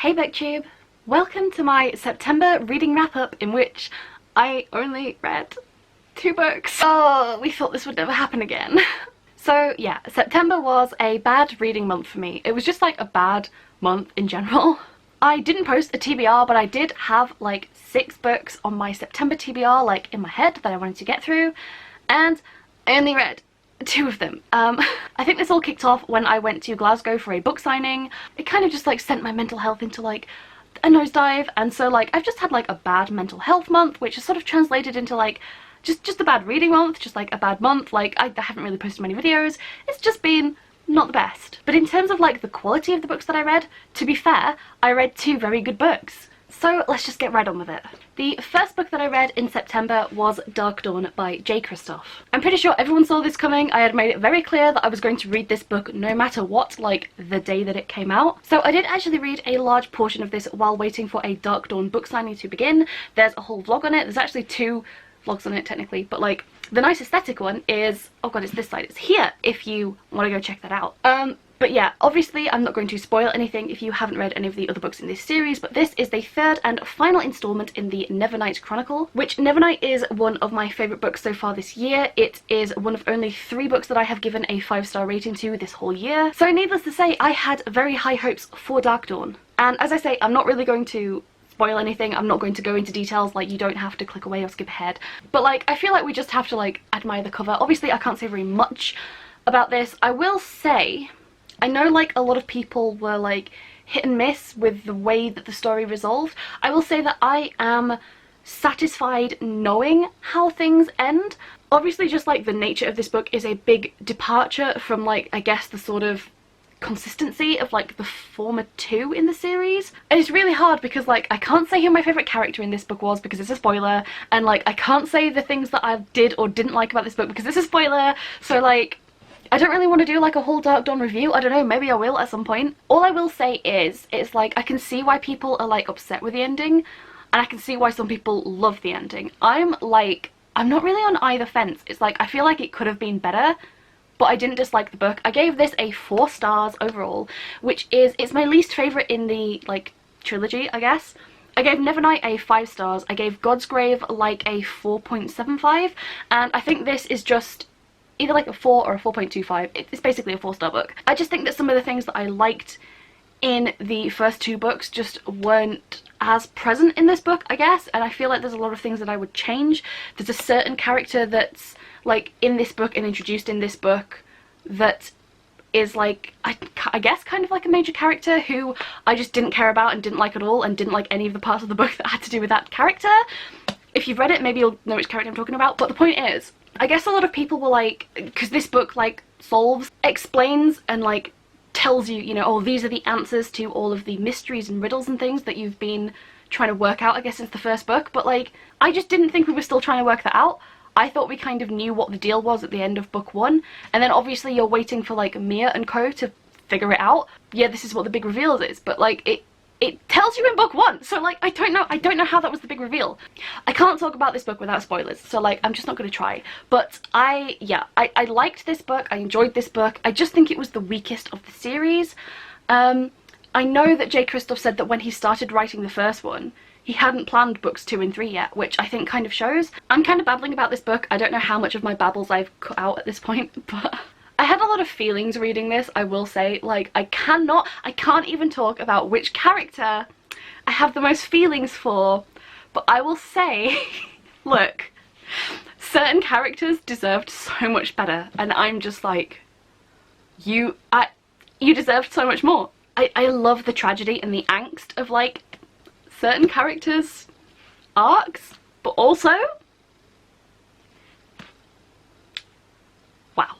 Hey BookTube! Welcome to my September reading wrap-up in which I only read 2 books. Oh, we thought this would never happen again. So yeah, September was a bad reading month for me. It was just like a bad month in general. I didn't post a TBR, but I did have like 6 books on my September TBR like in my head that I wanted to get through, and I only read 2 of them. I think this all kicked off when I went to Glasgow for a book signing. It kind of just like sent my mental health into like a nosedive, and so like I've just had like a bad mental health month, which is sort of translated into like just a bad reading month, just like a bad month. Like I haven't really posted many videos. It's just been not the best. But in terms of like the quality of the books that I read, to be fair, I read 2 very good books. So let's just get right on with it. The first book that I read in September was Dark Dawn by J. Kristoff. I'm pretty sure everyone saw this coming. I had made it very clear that I was going to read this book no matter what, like the day that it came out. So I did actually read a large portion of this while waiting for a Dark Dawn book signing to begin. There's a whole vlog on it. There's actually 2 vlogs on it technically, but like the nice aesthetic one is, oh god, it's this side, it's here if you want to go check that out. But yeah, obviously I'm not going to spoil anything if you haven't read any of the other books in this series, but this is the 3rd and final installment in the Nevernight Chronicle, which Nevernight is one of my favourite books so far this year. It is one of only 3 books that I have given a 5-star rating to this whole year. So needless to say, I had very high hopes for Dark Dawn. And as I say, I'm not really going to spoil anything. I'm not going to go into details, like you don't have to click away or skip ahead. But like, I feel like we just have to like admire the cover. Obviously I can't say very much about this. I will say, I know like a lot of people were like hit and miss with the way that the story resolved. I will say that I am satisfied knowing how things end. Obviously just like the nature of this book is a big departure from like, I guess, the sort of consistency of like the former 2 in the series. And it's really hard because like I can't say who my favourite character in this book was because it's a spoiler, and like I can't say the things that I did or didn't like about this book because it's a spoiler. So like I don't really want to do like a whole Dark Dawn review. I don't know, maybe I will at some point. All I will say is, it's like I can see why people are like upset with the ending, and I can see why some people love the ending. I'm not really on either fence. It's like I feel like it could have been better, but I didn't dislike the book. I gave this a 4 stars overall, which is, it's my least favourite in the like trilogy, I guess. I gave Nevernight a 5 stars. I gave God's Grave like a 4.75, and I think this is just either like a 4 or a 4.25. It's basically a 4-star book. I just think that some of the things that I liked in the first 2 books just weren't as present in this book, I guess, and I feel like there's a lot of things that I would change. There's a certain character that's like in this book and introduced in this book that is like, I guess kind of like a major character who I just didn't care about and didn't like at all, and didn't like any of the parts of the book that had to do with that character. If you've read it, maybe you'll know which character I'm talking about, but the point is, I guess a lot of people were like, because this book like explains and like tells you, you know, oh, these are the answers to all of the mysteries and riddles and things that you've been trying to work out, I guess, since the first book. But like, I just didn't think we were still trying to work that out. I thought we kind of knew what the deal was at the end of book 1, and then obviously you're waiting for like Mia and co to figure it out. Yeah, this is what the big reveal is, but like it tells you in book 1, so like I don't know how that was the big reveal. I can't talk about this book without spoilers, so like I'm just not going to try. But I liked this book. I enjoyed this book. I just think it was the weakest of the series. I know that J. Kristoff said that when he started writing the first one, he hadn't planned books 2 and 3 yet, which I think kind of shows. I'm kind of babbling about this book. I don't know how much of my babbles I've cut out at this point, but I had a lot of feelings reading this, I will say. Like, I can't even talk about which character I have the most feelings for, but I will say, look, certain characters deserved so much better, and I'm just like, you deserved so much more. I love the tragedy and the angst of like certain characters' arcs, but also, wow.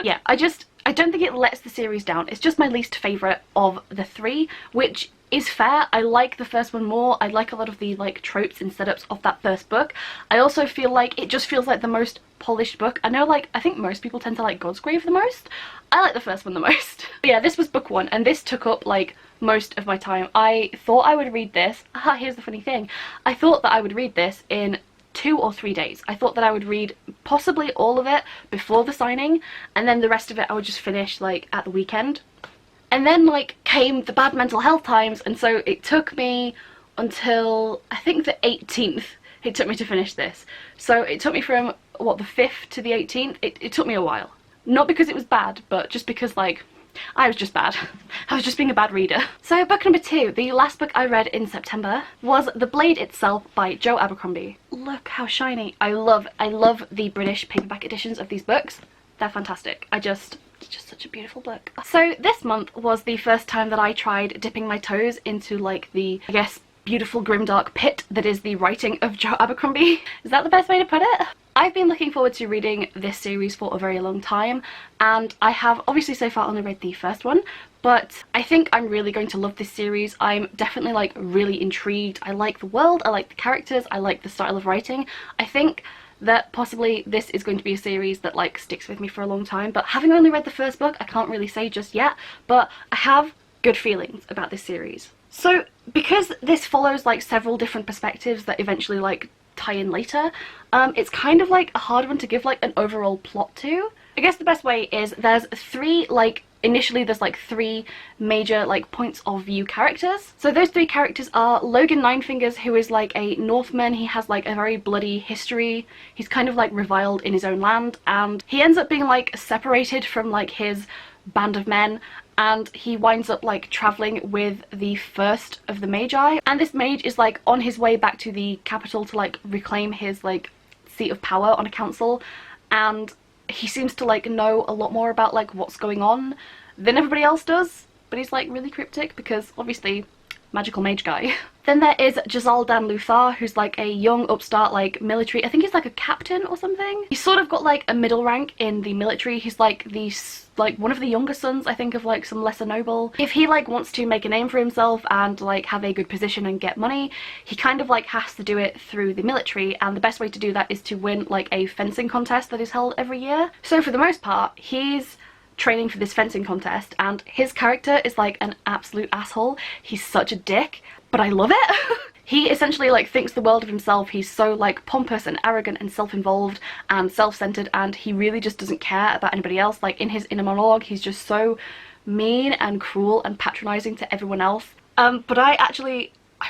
Yeah, I don't think it lets the series down. It's just my least favourite of the 3, which is fair. I like the first one more. I like a lot of the like tropes and setups of that first book. I also feel like it just feels like the most polished book. I know, like, I think most people tend to like God's Grave the most. I like the first one the most. But yeah, this was book 1, and this took up like most of my time. I thought I would read this. Here's the funny thing. I thought that I would read this in 2 or 3 days. I thought that I would read possibly all of it before the signing, and then the rest of it I would just finish like at the weekend. And then like came the bad mental health times, and so it took me until I think the 18th it took me to finish this. So it took me from what, the 5th to the 18th. It took me a while. Not because it was bad, but just because like I was just bad. I was just being a bad reader. So book number 2, the last book I read in September, was The Blade Itself by Joe Abercrombie. Look how shiny. I love the British paperback editions of these books. They're fantastic. It's just such a beautiful book. So this month was the first time that I tried dipping my toes into like the, I guess, beautiful grimdark pit that is the writing of Joe Abercrombie. Is that the best way to put it? I've been looking forward to reading this series for a very long time, and I have obviously so far only read the first one, but I think I'm really going to love this series. I'm definitely like really intrigued. I like the world, I like the characters, I like the style of writing. I think that possibly this is going to be a series that like sticks with me for a long time, but having only read the first book, I can't really say just yet, but I have good feelings about this series. So because this follows like several different perspectives that eventually like tie in later, it's kind of like a hard one to give like an overall plot to. I guess the best way is there's three initially there's like three major like points of view characters. So those three characters are Logan Ninefingers, who is like a Northman. He has like a very bloody history. He's kind of like reviled in his own land, and he ends up being like separated from like his band of men, and he winds up like traveling with the first of the Magi, and this mage is like on his way back to the capital to like reclaim his like seat of power on a council, and he seems to like know a lot more about like what's going on than everybody else does, but he's like really cryptic because obviously magical mage guy. Then there is Jazal Dan Luthar, who's like a young upstart like military, I think he's like a captain or something. He's sort of got like a middle rank in the military. He's like one of the younger sons, I think, of like some lesser noble. If he like wants to make a name for himself and like have a good position and get money, he kind of like has to do it through the military, and the best way to do that is to win like a fencing contest that is held every year. So for the most part, he's training for this fencing contest, and his character is like an absolute asshole. He's such a dick, but I love it. He essentially like thinks the world of himself. He's so like pompous and arrogant and self-involved and self-centered, and he really just doesn't care about anybody else. Like in his inner monologue, he's just so mean and cruel and patronizing to everyone else. But I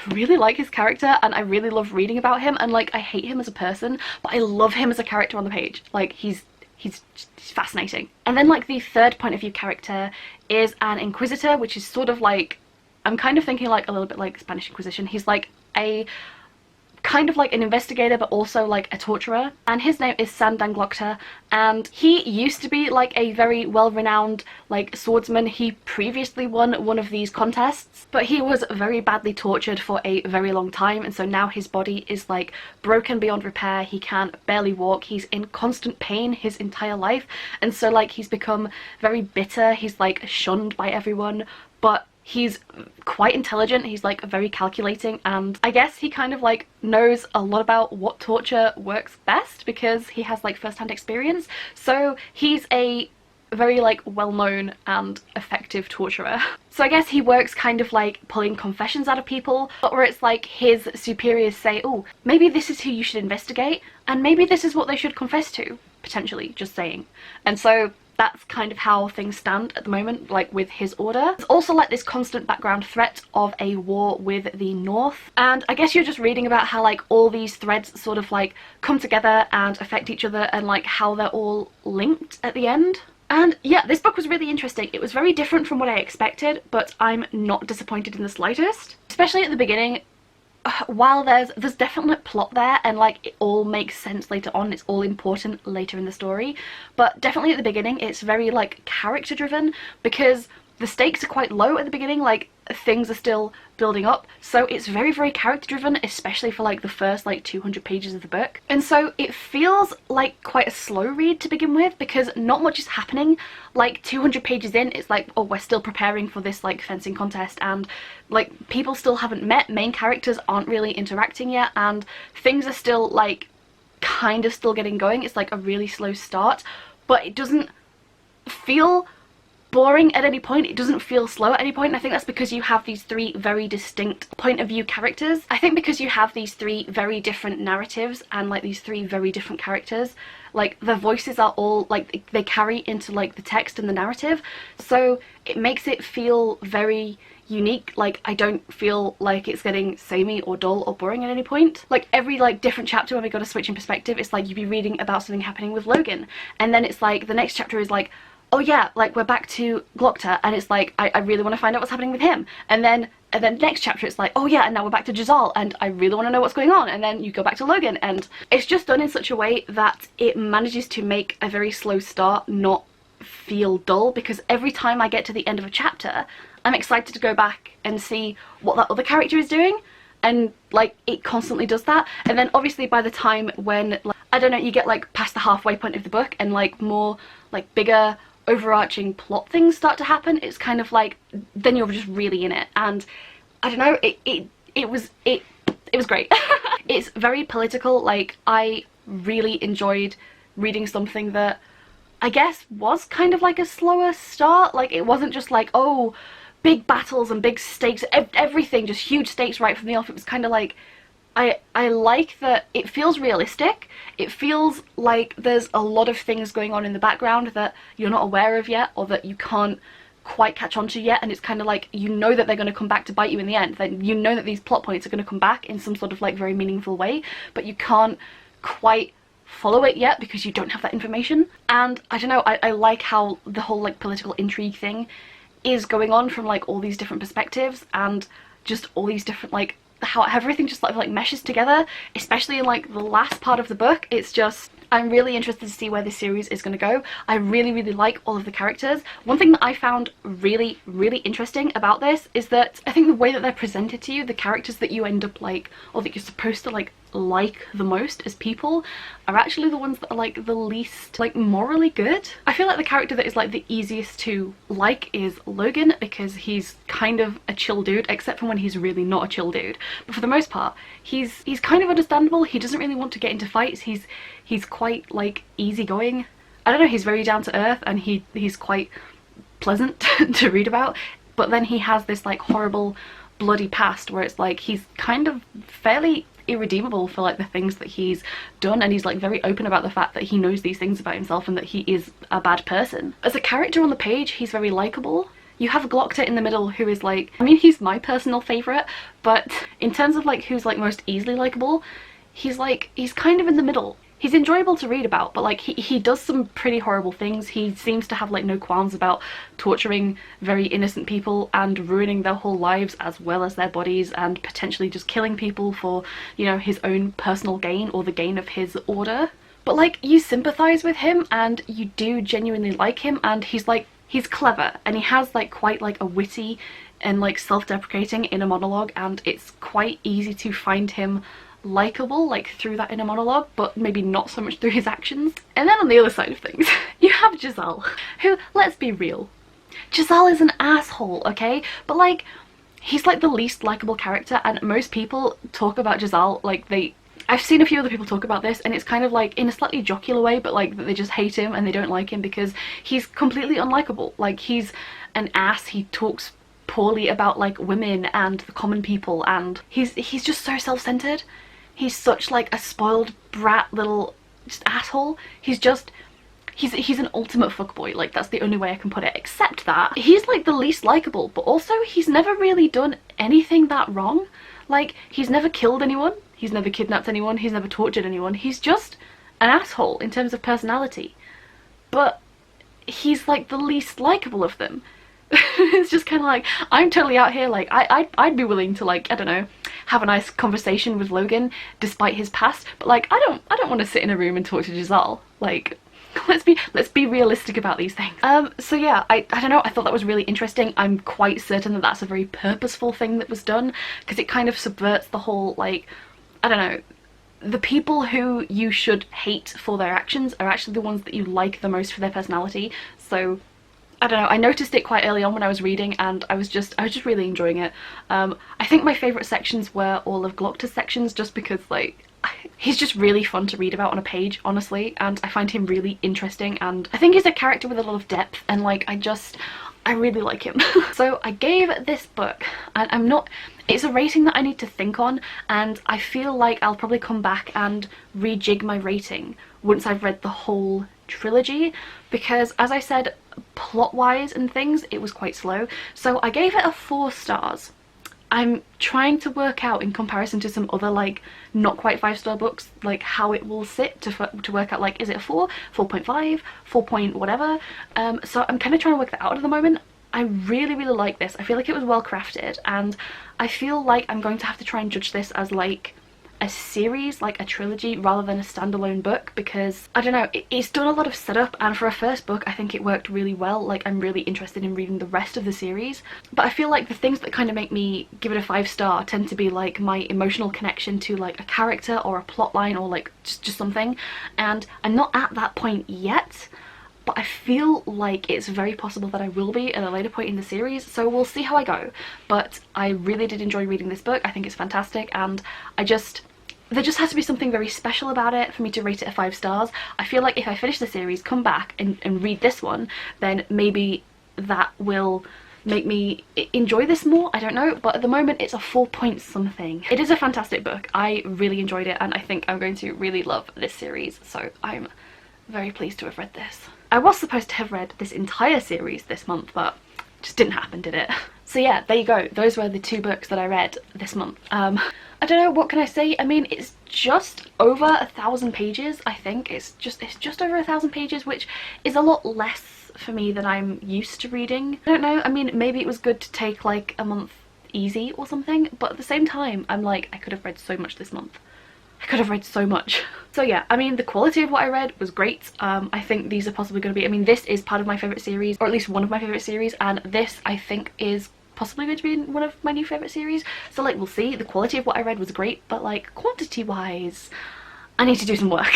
really like his character, and I really love reading about him, and like I hate him as a person, but I love him as a character on the page. Like he's fascinating. And then like the third point of view character is an Inquisitor, which is sort of like, I'm kind of thinking like a little bit like Spanish Inquisition. He's like a kind of like an investigator, but also like a torturer, and his name is San Danglokta, and he used to be like a very well-renowned like swordsman. He previously won one of these contests, but he was very badly tortured for a very long time, and so now his body is like broken beyond repair. He can barely walk. He's in constant pain his entire life, and so like he's become very bitter. He's like shunned by everyone, but he's quite intelligent. He's like very calculating, and I guess he kind of like knows a lot about what torture works best because he has like first-hand experience. So he's a very like well-known and effective torturer. So I guess he works kind of like pulling confessions out of people, but where it's like his superiors say, oh, maybe this is who you should investigate, and maybe this is what they should confess to, potentially, just saying. And so that's kind of how things stand at the moment, like with his order. There's also like this constant background threat of a war with the North, and I guess you're just reading about how like all these threads sort of like come together and affect each other, and like how they're all linked at the end. And yeah, this book was really interesting. It was very different from what I expected, but I'm not disappointed in the slightest. Especially at the beginning, while there's definite plot there, and like it all makes sense later on, it's all important later in the story, but definitely at the beginning it's very like character driven, because the stakes are quite low at the beginning, like things are still building up, so it's very, very character driven, especially for like the first like 200 pages of the book. And so it feels like quite a slow read to begin with, because not much is happening. Like 200 pages in, it's like, oh, we're still preparing for this like fencing contest, and like people still haven't met, main characters aren't really interacting yet, and things are still like kind of still getting going. It's like a really slow start, but it doesn't feel boring at any point. It doesn't feel slow at any point. And I think that's because you have these three very distinct point of view characters. I think because you have these three very different narratives and like these three very different characters, like the voices are all like they carry into like the text and the narrative, so it makes it feel very unique. Like I don't feel like it's getting samey or dull or boring at any point. Like every like different chapter when we got a switch in perspective, it's like you'd be reading about something happening with Logan, and then it's like the next chapter is like, oh yeah, like we're back to Glockta, and it's like I really want to find out what's happening with him, and then next chapter it's like, oh yeah, and now we're back to Giselle and I really want to know what's going on, and then you go back to Logan, and it's just done in such a way that it manages to make a very slow start not feel dull, because every time I get to the end of a chapter I'm excited to go back and see what that other character is doing, and like it constantly does that. And then obviously by the time when, like, I don't know, you get like past the halfway point of the book and like more like bigger overarching plot things start to happen, it's kind of like then you're just really in it, and I don't know, it was great. It's very political. Like I really enjoyed reading something that I guess was kind of like a slower start. Like it wasn't just like, oh, big battles and big stakes, everything just huge stakes right from the off. It was kind of like, I like that it feels realistic. It feels like there's a lot of things going on in the background that you're not aware of yet, or that you can't quite catch on to yet, and it's kind of like, you know that they're going to come back to bite you in the end. Then you know that these plot points are going to come back in some sort of like very meaningful way, but you can't quite follow it yet because you don't have that information. And I don't know, I like how the whole like political intrigue thing is going on from like all these different perspectives, and just all these different like how everything just like meshes together, especially in like the last part of the book. It's just, I'm really interested to see where this series is going to go. I really like all of the characters. One thing that I found really interesting about this is that I think the way that they're presented to you, the characters that you end up like, or that you're supposed to like the most as people, are actually the ones that are like the least like morally good. I feel like the character that is like the easiest to like is Logan, because he's kind of a chill dude, except for when he's really not a chill dude. But for the most part, he's kind of understandable. He doesn't really want to get into fights. He's quite like easygoing. I don't know, he's very down to earth, and he's quite pleasant to read about. But then he has this like horrible bloody past where it's like he's kind of fairly irredeemable for like the things that he's done, and he's like very open about the fact that he knows these things about himself and that he is a bad person. As a character on the page, he's very likable. You have Glockta in the middle, who is like, I mean, he's my personal favourite, but in terms of like who's like most easily likable, he's kind of in the middle. He's enjoyable to read about, but like he does some pretty horrible things. He seems to have like no qualms about torturing very innocent people and ruining their whole lives as well as their bodies, and potentially just killing people for, you know, his own personal gain or the gain of his order. But like you sympathize with him and you do genuinely like him, and he's clever, and he has like quite like a witty and like self-deprecating inner monologue, and it's quite easy to find him likable like through that inner monologue, but maybe not so much through his actions. And then on the other side of things, you have Giselle, who, let's be real, Giselle is an asshole, okay? But like, he's like the least likable character, and most people talk about Giselle like I've seen a few other people talk about this, and it's kind of like in a slightly jocular way, but like they just hate him and they don't like him because he's completely unlikable. Like he's an ass, he talks poorly about like women and the common people, and he's just so self-centered. He's such like a spoiled brat little just asshole. He's an ultimate fuckboy. Like that's the only way I can put it. Except that he's like the least likable, but also he's never really done anything that wrong. Like he's never killed anyone, he's never kidnapped anyone, he's never tortured anyone. He's just an asshole in terms of personality, but he's like the least likable of them. It's just kind of like, I'm totally out here like I'd be willing to like, I don't know, have a nice conversation with Logan despite his past, but like I don't want to sit in a room and talk to Giselle. Like let's be realistic about these things. So yeah, I don't know, I thought that was really interesting. I'm quite certain that that's a very purposeful thing that was done, because it kind of subverts the whole like, I don't know, the people who you should hate for their actions are actually the ones that you like the most for their personality. So I don't know, I noticed it quite early on when I was reading, and I was just really enjoying it. I think my favourite sections were all of Glockta's sections, just because like he's just really fun to read about on a page, honestly, and I find him really interesting, and I think he's a character with a lot of depth, and like I really like him. So I gave this book, and it's a rating that I need to think on, and I feel like I'll probably come back and rejig my rating once I've read the whole trilogy, because as I said, plot-wise and things, it was quite slow. So I gave it a 4 stars. I'm trying to work out, in comparison to some other like not quite 5-star books, like how it will sit to work out, like, is it a 4, 4.5, 4 point whatever. So I'm kind of trying to work that out at the moment. I really like this. I feel like it was well crafted, and I feel like I'm going to have to try and judge this as like a series, like a trilogy, rather than a standalone book, because I don't know, it's done a lot of setup, and for a first book I think it worked really well. Like, I'm really interested in reading the rest of the series, but I feel like the things that kind of make me give it a 5-star tend to be like my emotional connection to like a character or a plot line, or like just something, and I'm not at that point yet, but I feel like it's very possible that I will be at a later point in the series, so we'll see how I go. But I really did enjoy reading this book. I think it's fantastic, and there just has to be something very special about it for me to rate it a 5 stars. I feel like if I finish the series, come back and read this one, then maybe that will make me enjoy this more. I don't know, but at the moment it's a 4 point something. It is a fantastic book. I really enjoyed it, and I think I'm going to really love this series, so I'm very pleased to have read this. I was supposed to have read this entire series this month, but it just didn't happen, did it? So yeah, there you go. Those were the 2 books that I read this month. I don't know, what can I say? I mean, it's just over 1,000 pages, I think. It's just over 1,000 pages, which is a lot less for me than I'm used to reading. I don't know, I mean, maybe it was good to take like a month easy or something, but at the same time, I'm like, I could have read so much this month. I could have read so much. So yeah, I mean, the quality of what I read was great. I think these are possibly going to be, I mean, this is part of my favourite series, or at least one of my favourite series, and this I think is possibly going to be one of my new favourite series. So like, we'll see. The quality of what I read was great, but like, quantity wise, I need to do some work.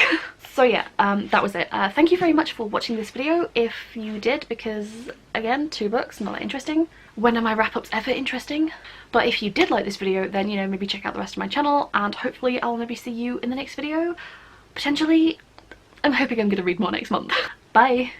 So yeah, that was it. Thank you very much for watching this video, if you did, because again, 2 books, not that interesting. When are my wrap-ups ever interesting? But if you did like this video, then, you know, maybe check out the rest of my channel, and hopefully I'll maybe see you in the next video. Potentially, I'm hoping I'm gonna read more next month. Bye!